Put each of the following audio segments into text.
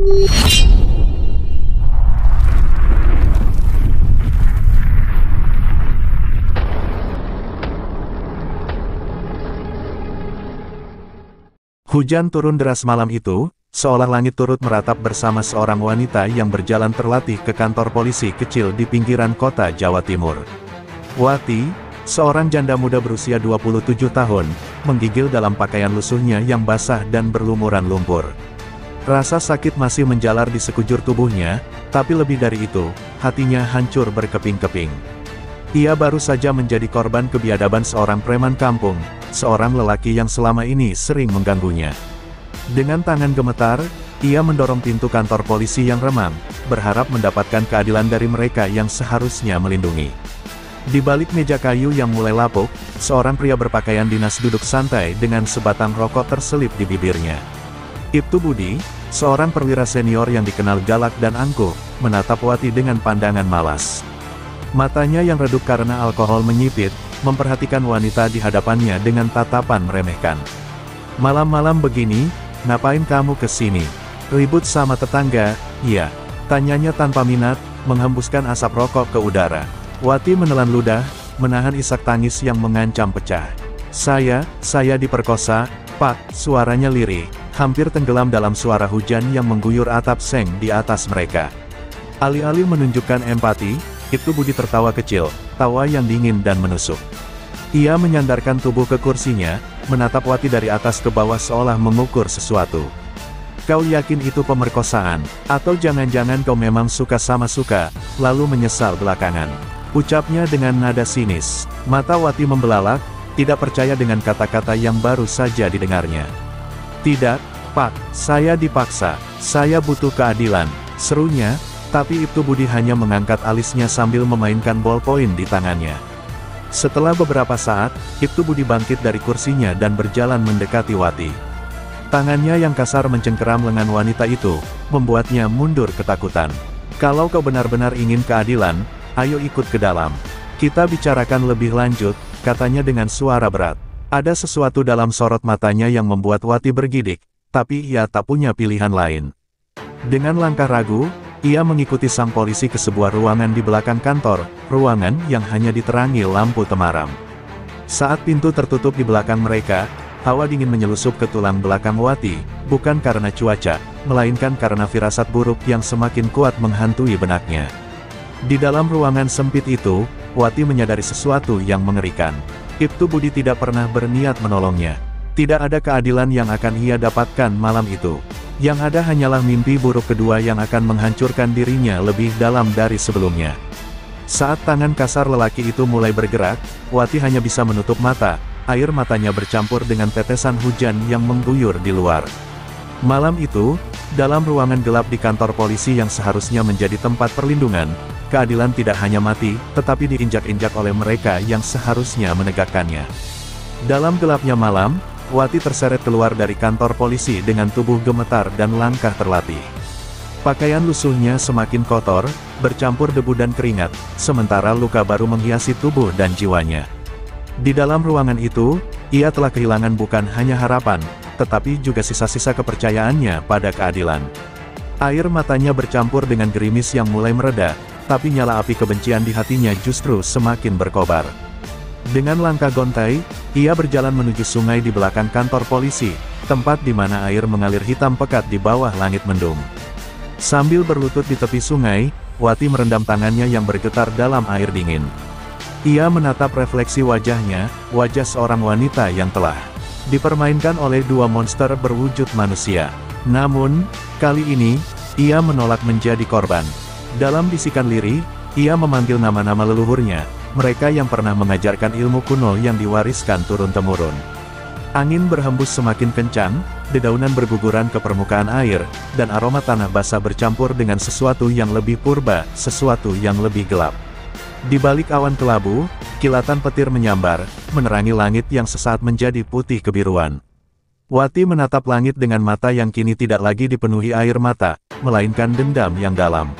Hujan turun deras malam itu, seolah langit turut meratap bersama seorang wanita yang berjalan terlatih ke kantor polisi kecil di pinggiran kota Jawa Timur. Wati, seorang janda muda berusia 27 tahun, menggigil dalam pakaian lusuhnya yang basah dan berlumuran lumpur. Rasa sakit masih menjalar di sekujur tubuhnya, tapi lebih dari itu, hatinya hancur berkeping-keping. Ia baru saja menjadi korban kebiadaban seorang preman kampung, seorang lelaki yang selama ini sering mengganggunya. Dengan tangan gemetar, ia mendorong pintu kantor polisi yang remang, berharap mendapatkan keadilan dari mereka yang seharusnya melindungi. Di balik meja kayu yang mulai lapuk, seorang pria berpakaian dinas duduk santai dengan sebatang rokok terselip di bibirnya. Ibtu Budi, seorang perwira senior yang dikenal galak dan angkuh, menatap Wati dengan pandangan malas. Matanya yang redup karena alkohol menyipit, memperhatikan wanita di hadapannya dengan tatapan meremehkan. "Malam-malam begini, ngapain kamu kesini? Ribut sama tetangga?" "Iya," tanyanya tanpa minat, menghembuskan asap rokok ke udara. Wati menelan ludah, menahan isak tangis yang mengancam pecah. Saya diperkosa, Pak," suaranya lirih, hampir tenggelam dalam suara hujan yang mengguyur atap seng di atas mereka. Alih-alih menunjukkan empati, Ibtu Budi tertawa kecil, tawa yang dingin dan menusuk. Ia menyandarkan tubuh ke kursinya, menatap Wati dari atas ke bawah seolah mengukur sesuatu. "Kau yakin itu pemerkosaan? Atau jangan-jangan kau memang suka sama suka, lalu menyesal belakangan?" ucapnya dengan nada sinis. Mata Wati membelalak, tidak percaya dengan kata-kata yang baru saja didengarnya. "Tidak, Pak, saya dipaksa, saya butuh keadilan," serunya. Tapi Ibtu Budi hanya mengangkat alisnya sambil memainkan ballpoint di tangannya. Setelah beberapa saat, Ibtu Budi bangkit dari kursinya dan berjalan mendekati Wati. Tangannya yang kasar mencengkeram lengan wanita itu, membuatnya mundur ketakutan. "Kalau kau benar-benar ingin keadilan, ayo ikut ke dalam. Kita bicarakan lebih lanjut," katanya dengan suara berat. Ada sesuatu dalam sorot matanya yang membuat Wati bergidik, tapi ia tak punya pilihan lain. Dengan langkah ragu, ia mengikuti sang polisi ke sebuah ruangan di belakang kantor, ruangan yang hanya diterangi lampu temaram. Saat pintu tertutup di belakang mereka, hawa dingin menyelusup ke tulang belakang Wati, bukan karena cuaca, melainkan karena firasat buruk yang semakin kuat menghantui benaknya. Di dalam ruangan sempit itu, Wati menyadari sesuatu yang mengerikan. Ibtu Budi tidak pernah berniat menolongnya. Tidak ada keadilan yang akan ia dapatkan malam itu. Yang ada hanyalah mimpi buruk kedua yang akan menghancurkan dirinya lebih dalam dari sebelumnya. Saat tangan kasar lelaki itu mulai bergerak, Wati hanya bisa menutup mata, air matanya bercampur dengan tetesan hujan yang mengguyur di luar. Malam itu, dalam ruangan gelap di kantor polisi yang seharusnya menjadi tempat perlindungan, keadilan tidak hanya mati, tetapi diinjak-injak oleh mereka yang seharusnya menegakkannya. Dalam gelapnya malam, Wati terseret keluar dari kantor polisi dengan tubuh gemetar dan langkah terlatih. Pakaian lusuhnya semakin kotor, bercampur debu dan keringat, sementara luka baru menghiasi tubuh dan jiwanya. Di dalam ruangan itu, ia telah kehilangan bukan hanya harapan, tetapi juga sisa-sisa kepercayaannya pada keadilan. Air matanya bercampur dengan gerimis yang mulai mereda, tapi nyala api kebencian di hatinya justru semakin berkobar. Dengan langkah gontai, ia berjalan menuju sungai di belakang kantor polisi, tempat di mana air mengalir hitam pekat di bawah langit mendung. Sambil berlutut di tepi sungai, Wati merendam tangannya yang bergetar dalam air dingin. Ia menatap refleksi wajahnya, wajah seorang wanita yang telah dipermainkan oleh dua monster berwujud manusia. Namun, kali ini, ia menolak menjadi korban. Dalam bisikan lirih, ia memanggil nama-nama leluhurnya, mereka yang pernah mengajarkan ilmu kuno yang diwariskan turun-temurun. Angin berhembus semakin kencang, dedaunan berguguran ke permukaan air, dan aroma tanah basah bercampur dengan sesuatu yang lebih purba, sesuatu yang lebih gelap. Di balik awan kelabu, kilatan petir menyambar, menerangi langit yang sesaat menjadi putih kebiruan. Wati menatap langit dengan mata yang kini tidak lagi dipenuhi air mata, melainkan dendam yang dalam.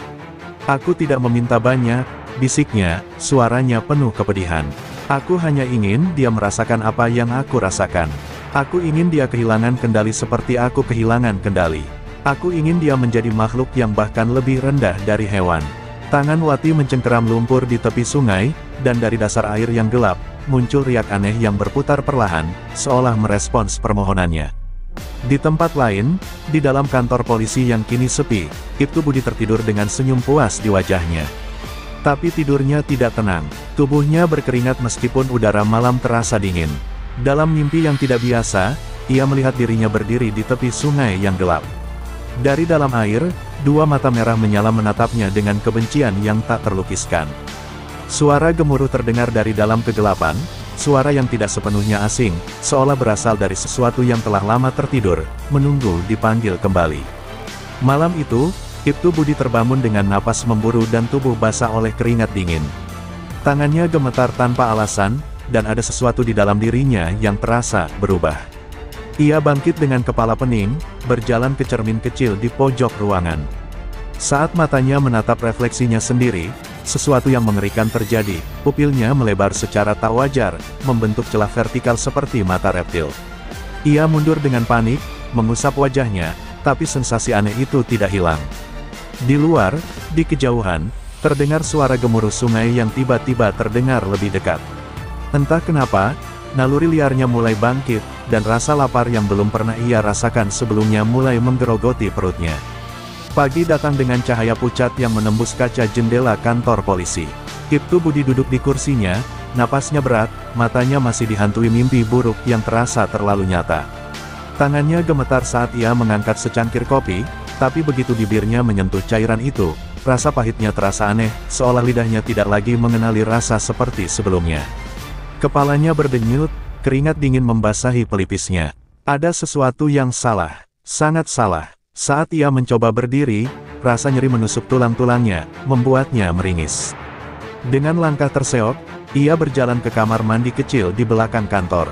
"Aku tidak meminta banyak," bisiknya, suaranya penuh kepedihan. "Aku hanya ingin dia merasakan apa yang aku rasakan. Aku ingin dia kehilangan kendali seperti aku kehilangan kendali." Aku ingin dia menjadi makhluk yang bahkan lebih rendah dari hewan. Tangan Wati mencengkeram lumpur di tepi sungai, dan dari dasar air yang gelap, muncul riak aneh yang berputar perlahan, seolah merespons permohonannya. Di tempat lain, di dalam kantor polisi yang kini sepi, Ibtu Budi tertidur dengan senyum puas di wajahnya. Tapi tidurnya tidak tenang, tubuhnya berkeringat meskipun udara malam terasa dingin. Dalam mimpi yang tidak biasa, ia melihat dirinya berdiri di tepi sungai yang gelap. Dari dalam air, dua mata merah menyala menatapnya dengan kebencian yang tak terlukiskan. Suara gemuruh terdengar dari dalam kegelapan, suara yang tidak sepenuhnya asing, seolah berasal dari sesuatu yang telah lama tertidur, menunggu dipanggil kembali. Malam itu, Ibtu Budi terbangun dengan napas memburu dan tubuh basah oleh keringat dingin. Tangannya gemetar tanpa alasan, dan ada sesuatu di dalam dirinya yang terasa berubah. Ia bangkit dengan kepala pening, berjalan ke cermin kecil di pojok ruangan. Saat matanya menatap refleksinya sendiri, sesuatu yang mengerikan terjadi. Pupilnya melebar secara tak wajar, membentuk celah vertikal seperti mata reptil. Ia mundur dengan panik, mengusap wajahnya, tapi sensasi aneh itu tidak hilang. Di luar, di kejauhan, terdengar suara gemuruh sungai yang tiba-tiba terdengar lebih dekat. Entah kenapa, naluri liarnya mulai bangkit, dan rasa lapar yang belum pernah ia rasakan sebelumnya mulai menggerogoti perutnya. Pagi datang dengan cahaya pucat yang menembus kaca jendela kantor polisi. Ibtu Budi duduk di kursinya, napasnya berat, matanya masih dihantui mimpi buruk yang terasa terlalu nyata. Tangannya gemetar saat ia mengangkat secangkir kopi, tapi begitu bibirnya menyentuh cairan itu, rasa pahitnya terasa aneh, seolah lidahnya tidak lagi mengenali rasa seperti sebelumnya. Kepalanya berdenyut, keringat dingin membasahi pelipisnya. Ada sesuatu yang salah, sangat salah. Saat ia mencoba berdiri, rasa nyeri menusuk tulang-tulangnya, membuatnya meringis. Dengan langkah terseok, ia berjalan ke kamar mandi kecil di belakang kantor.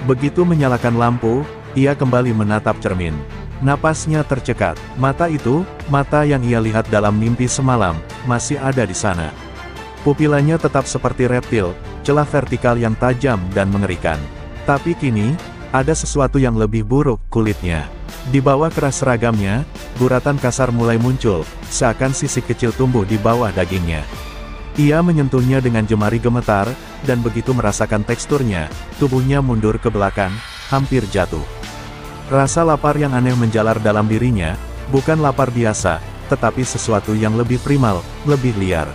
Begitu menyalakan lampu, ia kembali menatap cermin. Napasnya tercekat, mata itu, mata yang ia lihat dalam mimpi semalam, masih ada di sana. Pupilanya tetap seperti reptil, celah vertikal yang tajam dan mengerikan. Tapi kini, ada sesuatu yang lebih buruk, kulitnya. Di bawah keras seragamnya, guratan kasar mulai muncul, seakan sisik kecil tumbuh di bawah dagingnya. Ia menyentuhnya dengan jemari gemetar, dan begitu merasakan teksturnya, tubuhnya mundur ke belakang, hampir jatuh. Rasa lapar yang aneh menjalar dalam dirinya, bukan lapar biasa, tetapi sesuatu yang lebih primal, lebih liar.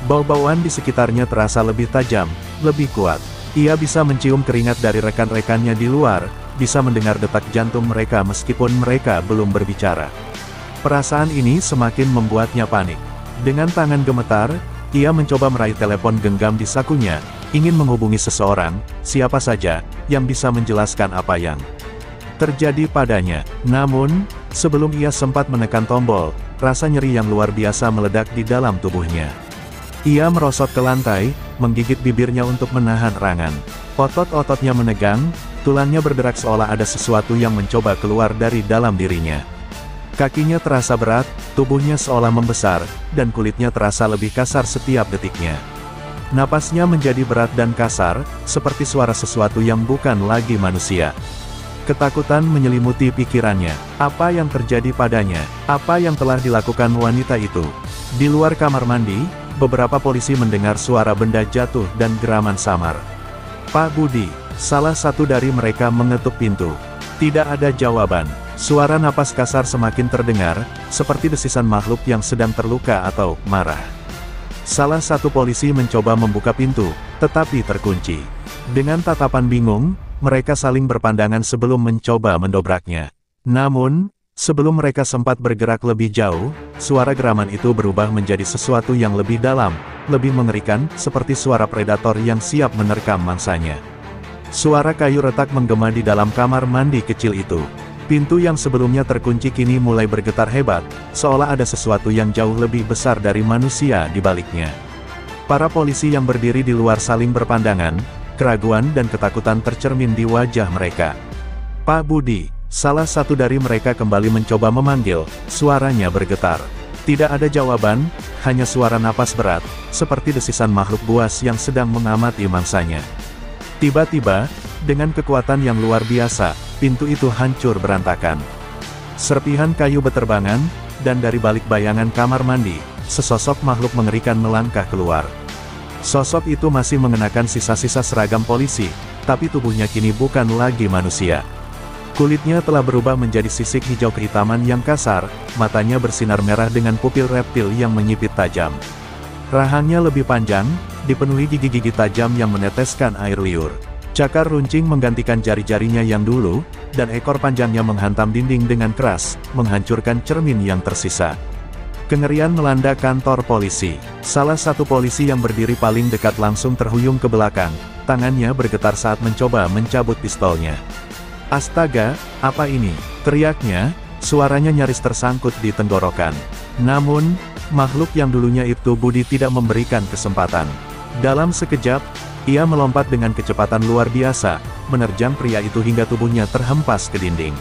Bau-bauan di sekitarnya terasa lebih tajam, lebih kuat. Ia bisa mencium keringat dari rekan-rekannya di luar, bisa mendengar detak jantung mereka meskipun mereka belum berbicara. Perasaan ini semakin membuatnya panik. Dengan tangan gemetar, ia mencoba meraih telepon genggam di sakunya, ingin menghubungi seseorang, siapa saja, yang bisa menjelaskan apa yang terjadi padanya. Namun, sebelum ia sempat menekan tombol, rasa nyeri yang luar biasa meledak di dalam tubuhnya. Ia merosot ke lantai, menggigit bibirnya untuk menahan erangan. Otot-ototnya menegang, tulangnya berderak seolah ada sesuatu yang mencoba keluar dari dalam dirinya. Kakinya terasa berat, tubuhnya seolah membesar, dan kulitnya terasa lebih kasar setiap detiknya. Napasnya menjadi berat dan kasar, seperti suara sesuatu yang bukan lagi manusia. Ketakutan menyelimuti pikirannya. Apa yang terjadi padanya? Apa yang telah dilakukan wanita itu? Di luar kamar mandi, beberapa polisi mendengar suara benda jatuh dan geraman samar. Pak Budi, salah satu dari mereka mengetuk pintu. Tidak ada jawaban. Suara napas kasar semakin terdengar, seperti desisan makhluk yang sedang terluka atau marah. Salah satu polisi mencoba membuka pintu, tetapi terkunci. Dengan tatapan bingung, mereka saling berpandangan sebelum mencoba mendobraknya. Namun, sebelum mereka sempat bergerak lebih jauh, suara geraman itu berubah menjadi sesuatu yang lebih dalam, lebih mengerikan, seperti suara predator yang siap menerkam mangsanya. Suara kayu retak menggema di dalam kamar mandi kecil itu. Pintu yang sebelumnya terkunci kini mulai bergetar hebat, seolah ada sesuatu yang jauh lebih besar dari manusia di baliknya. Para polisi yang berdiri di luar saling berpandangan, keraguan dan ketakutan tercermin di wajah mereka. Pak Budi, salah satu dari mereka kembali mencoba memanggil, suaranya bergetar. Tidak ada jawaban, hanya suara napas berat, seperti desisan makhluk buas yang sedang mengamati mangsanya. Tiba-tiba, dengan kekuatan yang luar biasa, pintu itu hancur berantakan. Serpihan kayu beterbangan, dan dari balik bayangan kamar mandi, sesosok makhluk mengerikan melangkah keluar. Sosok itu masih mengenakan sisa-sisa seragam polisi, tapi tubuhnya kini bukan lagi manusia. Kulitnya telah berubah menjadi sisik hijau kehitaman yang kasar, matanya bersinar merah dengan pupil reptil yang menyipit tajam. Rahangnya lebih panjang, dipenuhi gigi-gigi tajam yang meneteskan air liur. Cakar runcing menggantikan jari-jarinya yang dulu, dan ekor panjangnya menghantam dinding dengan keras, menghancurkan cermin yang tersisa. Kengerian melanda kantor polisi. Salah satu polisi yang berdiri paling dekat langsung terhuyung ke belakang, tangannya bergetar saat mencoba mencabut pistolnya. "Astaga, apa ini?" teriaknya, suaranya nyaris tersangkut di tenggorokan. Namun, makhluk yang dulunya itu Budi tidak memberikan kesempatan. Dalam sekejap, ia melompat dengan kecepatan luar biasa, menerjang pria itu hingga tubuhnya terhempas ke dinding.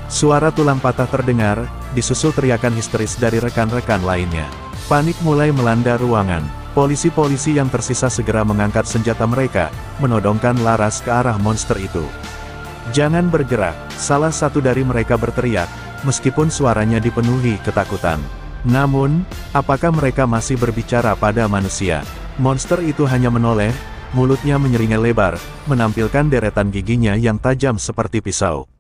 Suara tulang patah terdengar, disusul teriakan histeris dari rekan-rekan lainnya. Panik mulai melanda ruangan. Polisi-polisi yang tersisa segera mengangkat senjata mereka, menodongkan laras ke arah monster itu. "Jangan bergerak," salah satu dari mereka berteriak, meskipun suaranya dipenuhi ketakutan. Namun, apakah mereka masih berbicara pada manusia? Monster itu hanya menoleh, mulutnya menyeringai lebar, menampilkan deretan giginya yang tajam seperti pisau.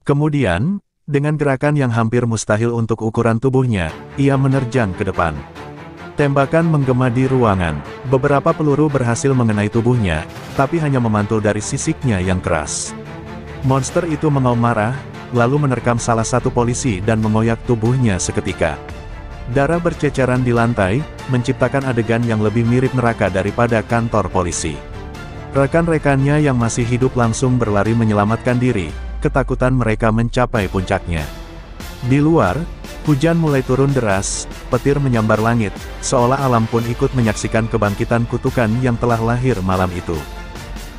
Kemudian, dengan gerakan yang hampir mustahil untuk ukuran tubuhnya, ia menerjang ke depan. Tembakan menggema di ruangan. Beberapa peluru berhasil mengenai tubuhnya, tapi hanya memantul dari sisiknya yang keras. Monster itu mengaum marah, lalu menerkam salah satu polisi dan mengoyak tubuhnya seketika. Darah berceceran di lantai, menciptakan adegan yang lebih mirip neraka daripada kantor polisi. Rekan-rekannya yang masih hidup langsung berlari menyelamatkan diri. Ketakutan mereka mencapai puncaknya. Di luar, hujan mulai turun deras, petir menyambar langit, seolah alam pun ikut menyaksikan kebangkitan kutukan yang telah lahir malam itu.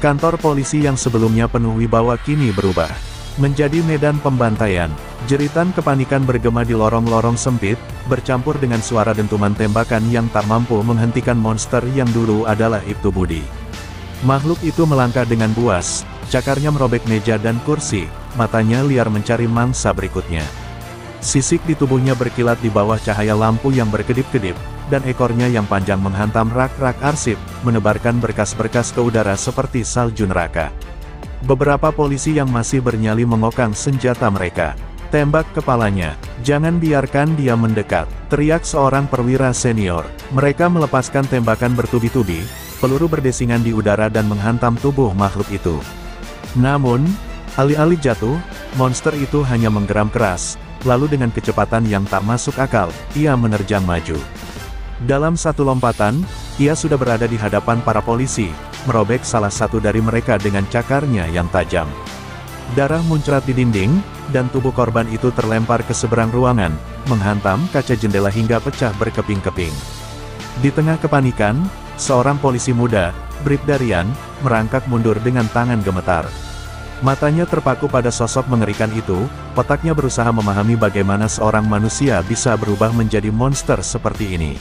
Kantor polisi yang sebelumnya penuh wibawa kini berubah menjadi medan pembantaian. Jeritan kepanikan bergema di lorong-lorong sempit, bercampur dengan suara dentuman tembakan yang tak mampu menghentikan monster yang dulu adalah Ibtu Budi. Makhluk itu melangkah dengan buas, cakarnya merobek meja dan kursi, matanya liar mencari mangsa berikutnya. Sisik di tubuhnya berkilat di bawah cahaya lampu yang berkedip-kedip, dan ekornya yang panjang menghantam rak-rak arsip, menebarkan berkas-berkas ke udara seperti salju neraka. Beberapa polisi yang masih bernyali mengokang senjata mereka. "Tembak kepalanya, jangan biarkan dia mendekat," teriak seorang perwira senior. Mereka melepaskan tembakan bertubi-tubi, peluru berdesingan di udara dan menghantam tubuh makhluk itu. Namun, alih-alih jatuh, monster itu hanya menggeram keras, lalu dengan kecepatan yang tak masuk akal, ia menerjang maju. Dalam satu lompatan, ia sudah berada di hadapan para polisi, merobek salah satu dari mereka dengan cakarnya yang tajam. Darah muncrat di dinding, dan tubuh korban itu terlempar ke seberang ruangan, menghantam kaca jendela hingga pecah berkeping-keping. Di tengah kepanikan, seorang polisi muda, Bribda Rian, merangkak mundur dengan tangan gemetar. Matanya terpaku pada sosok mengerikan itu, otaknya berusaha memahami bagaimana seorang manusia bisa berubah menjadi monster seperti ini.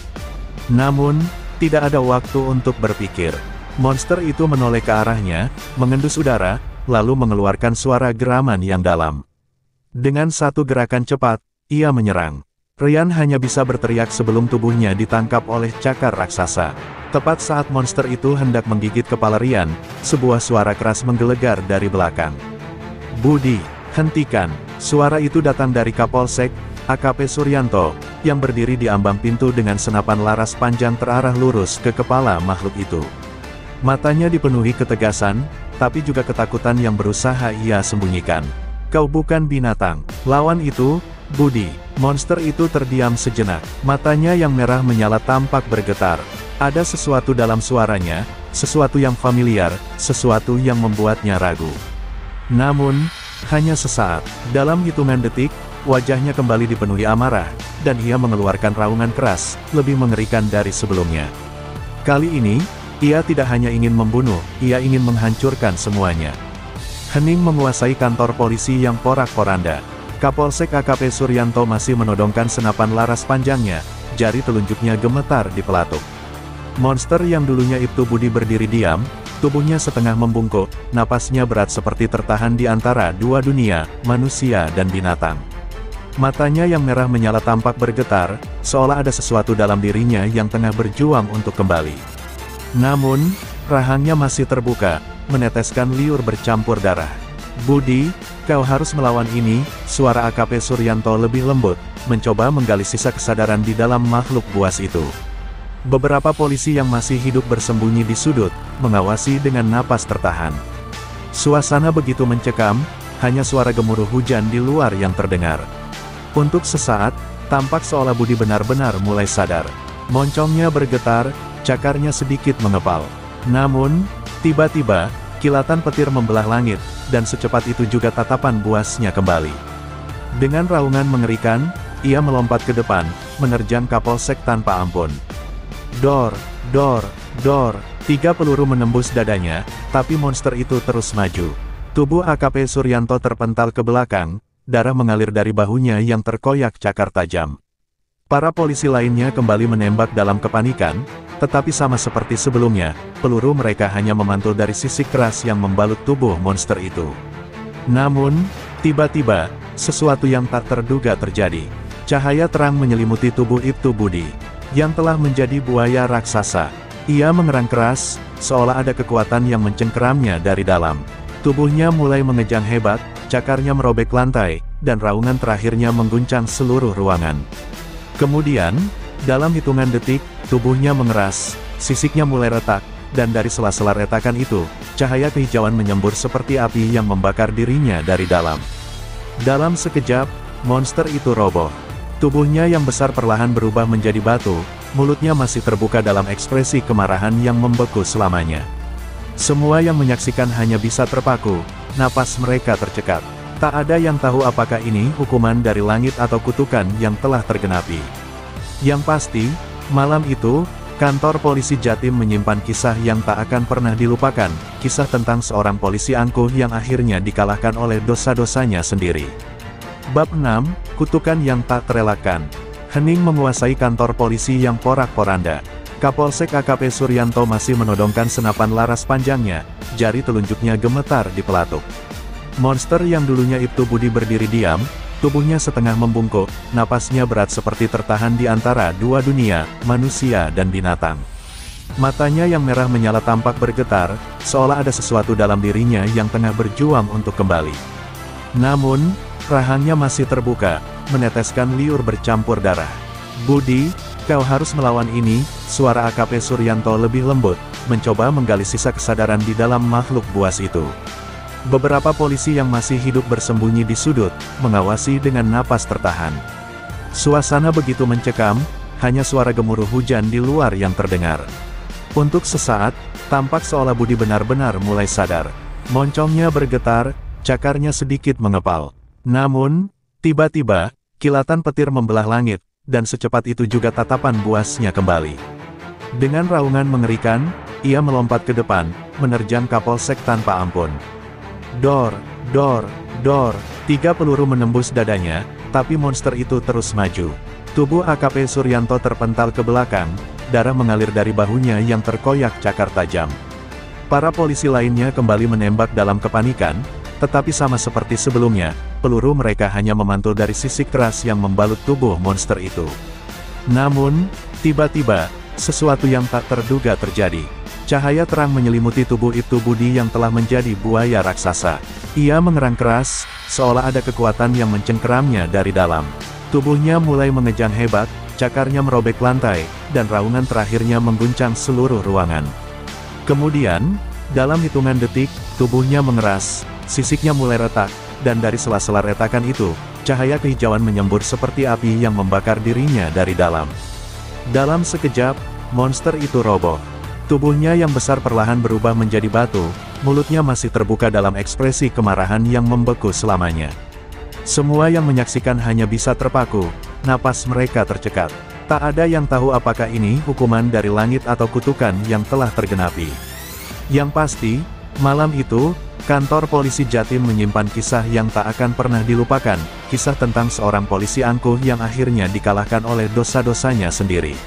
Namun, tidak ada waktu untuk berpikir. Monster itu menoleh ke arahnya, mengendus udara, lalu mengeluarkan suara geraman yang dalam. Dengan satu gerakan cepat, ia menyerang. Rian hanya bisa berteriak sebelum tubuhnya ditangkap oleh cakar raksasa. Tepat saat monster itu hendak menggigit kepala Rian, sebuah suara keras menggelegar dari belakang. "Budi, hentikan!" Suara itu datang dari Kapolsek, AKP Suryanto, yang berdiri di ambang pintu dengan senapan laras panjang terarah lurus ke kepala makhluk itu. Matanya dipenuhi ketegasan, tapi juga ketakutan yang berusaha ia sembunyikan. "Kau bukan binatang. Lawan itu, Budi." Monster itu terdiam sejenak. Matanya yang merah menyala tampak bergetar. Ada sesuatu dalam suaranya, sesuatu yang familiar, sesuatu yang membuatnya ragu. Namun, hanya sesaat. Dalam hitungan detik, wajahnya kembali dipenuhi amarah, dan ia mengeluarkan raungan keras, lebih mengerikan dari sebelumnya. Kali ini, ia tidak hanya ingin membunuh, ia ingin menghancurkan semuanya. Hening menguasai kantor polisi yang porak-poranda. Kapolsek AKP Suryanto masih menodongkan senapan laras panjangnya, jari telunjuknya gemetar di pelatuk. Monster yang dulunya Ibtu Budi berdiri diam, tubuhnya setengah membungkuk, napasnya berat seperti tertahan di antara dua dunia, manusia dan binatang. Matanya yang merah menyala tampak bergetar, seolah ada sesuatu dalam dirinya yang tengah berjuang untuk kembali. Namun, rahangnya masih terbuka, meneteskan liur bercampur darah. "Budi, kau harus melawan ini," suara AKP Suryanto lebih lembut, mencoba menggali sisa kesadaran di dalam makhluk buas itu. Beberapa polisi yang masih hidup bersembunyi di sudut, mengawasi dengan napas tertahan. Suasana begitu mencekam, hanya suara gemuruh hujan di luar yang terdengar. Untuk sesaat, tampak seolah Budi benar-benar mulai sadar. Moncongnya bergetar, cakarnya sedikit mengepal. Namun, tiba-tiba, kilatan petir membelah langit, dan secepat itu juga tatapan buasnya kembali. Dengan raungan mengerikan, ia melompat ke depan, menerjang Kapolsek tanpa ampun. Dor, dor, dor, 3 peluru menembus dadanya, tapi monster itu terus maju. Tubuh AKP Suryanto terpental ke belakang, darah mengalir dari bahunya yang terkoyak cakar tajam. Para polisi lainnya kembali menembak dalam kepanikan, tetapi sama seperti sebelumnya, peluru mereka hanya memantul dari sisik keras yang membalut tubuh monster itu. Namun, tiba-tiba, sesuatu yang tak terduga terjadi. Cahaya terang menyelimuti tubuh Ibtu Budi, yang telah menjadi buaya raksasa. Ia mengerang keras, seolah ada kekuatan yang mencengkeramnya dari dalam. Tubuhnya mulai mengejang hebat, cakarnya merobek lantai, dan raungan terakhirnya mengguncang seluruh ruangan. Kemudian, dalam hitungan detik, tubuhnya mengeras, sisiknya mulai retak, dan dari sela-sela retakan itu, cahaya kehijauan menyembur seperti api yang membakar dirinya dari dalam. Dalam sekejap, monster itu roboh. Tubuhnya yang besar perlahan berubah menjadi batu, mulutnya masih terbuka dalam ekspresi kemarahan yang membeku selamanya. Semua yang menyaksikan hanya bisa terpaku, napas mereka tercekat. Tak ada yang tahu apakah ini hukuman dari langit atau kutukan yang telah tergenapi. Yang pasti, malam itu, kantor polisi Jatim menyimpan kisah yang tak akan pernah dilupakan, kisah tentang seorang polisi angkuh yang akhirnya dikalahkan oleh dosa-dosanya sendiri. Bab 6, Kutukan yang tak terelakkan. Hening menguasai kantor polisi yang porak-poranda. Kapolsek AKP Suryanto masih menodongkan senapan laras panjangnya, jari telunjuknya gemetar di pelatuk. Monster yang dulunya Ibtu Budi berdiri diam, tubuhnya setengah membungkuk, napasnya berat seperti tertahan di antara dua dunia, manusia dan binatang. Matanya yang merah menyala tampak bergetar, seolah ada sesuatu dalam dirinya yang tengah berjuang untuk kembali. Namun, rahangnya masih terbuka, meneteskan liur bercampur darah. "Budi, kau harus melawan ini," suara AKP Suryanto lebih lembut, mencoba menggali sisa kesadaran di dalam makhluk buas itu. Beberapa polisi yang masih hidup bersembunyi di sudut, mengawasi dengan napas tertahan. Suasana begitu mencekam, hanya suara gemuruh hujan di luar yang terdengar. Untuk sesaat, tampak seolah Budi benar-benar mulai sadar. Moncongnya bergetar, cakarnya sedikit mengepal. Namun, tiba-tiba, kilatan petir membelah langit, dan secepat itu juga tatapan buasnya kembali. Dengan raungan mengerikan, ia melompat ke depan, menerjang Kapolsek tanpa ampun. Dor, dor, dor, 3 peluru menembus dadanya, tapi monster itu terus maju. Tubuh AKP Suryanto terpental ke belakang, darah mengalir dari bahunya yang terkoyak cakar tajam. Para polisi lainnya kembali menembak dalam kepanikan, tetapi sama seperti sebelumnya, peluru mereka hanya memantul dari sisik keras yang membalut tubuh monster itu. Namun, tiba-tiba, sesuatu yang tak terduga terjadi. Cahaya terang menyelimuti tubuh Ibtu Budi yang telah menjadi buaya raksasa. Ia mengerang keras, seolah ada kekuatan yang mencengkeramnya dari dalam. Tubuhnya mulai mengejang hebat, cakarnya merobek lantai, dan raungan terakhirnya mengguncang seluruh ruangan. Kemudian, dalam hitungan detik, tubuhnya mengeras, sisiknya mulai retak, dan dari sela-sela retakan itu, cahaya kehijauan menyembur seperti api yang membakar dirinya dari dalam. Dalam sekejap, monster itu roboh. Tubuhnya yang besar perlahan berubah menjadi batu, mulutnya masih terbuka dalam ekspresi kemarahan yang membeku selamanya. Semua yang menyaksikan hanya bisa terpaku, napas mereka tercekat. Tak ada yang tahu apakah ini hukuman dari langit atau kutukan yang telah tergenapi. Yang pasti, malam itu, kantor polisi Jatim menyimpan kisah yang tak akan pernah dilupakan, kisah tentang seorang polisi angkuh yang akhirnya dikalahkan oleh dosa-dosanya sendiri.